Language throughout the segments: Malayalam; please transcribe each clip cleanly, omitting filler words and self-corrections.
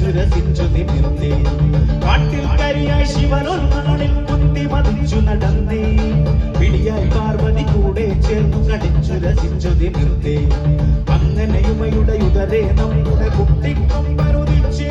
കളിച്ചു രസിച്ചു നിമിർന്നേ. കാട്ടിൽ കരിയായി ശിവനൊരു നാളിൽ കുത്തി മതിച്ചു നടന്നേ. പിടിയായി പാർവതി കൂടെ ചേർന്നു കളിച്ചു രസിച്ചു നിമിർന്നേ. അങ്ങനെ യുമയുടെ ഉദരേ നമ്മുടെ കുട്ടിക്കൊമ്പരുതിച്ചേ.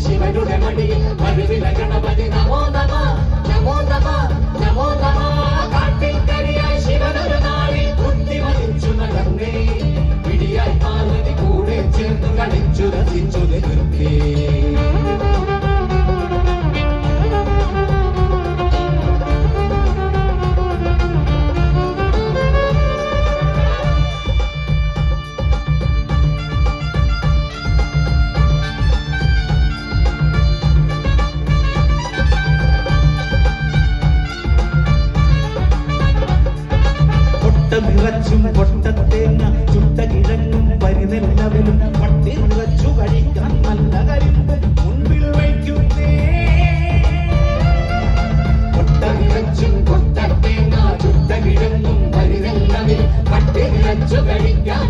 ശിവരുടെ മടിയിൽ മരുവില ഗണപതി നമോ നമ നമോ നമ നമോ നമ. കാട്ടിൽ കരിയായി ശിവനൊരു നാളിൽ കുത്തി മതിച്ചു നടന്നേ. പിടിയായി പാർവതി കൂടെ ചേർന്ന് കളിച്ചു രസിച്ചു നിൽക്കേ. നിറച്ചും കൊട്ടത്തേങ്ങ ചുട്ട കിഴങ്ങും പരിനെല്ലവലും പട്ടി നിറച്ചു കഴിക്കാൻ നല്ല കരിമ്പ് മുൻപിൽ വയ്ക്കുന്നേ. കൊട്ട നിറച്ചും കൊട്ടത്തേങ്ങ ചുട്ട കിഴങ്ങും പരിനെല്ലവലും പട്ടി നിറച്ചു കഴിക്കാൻ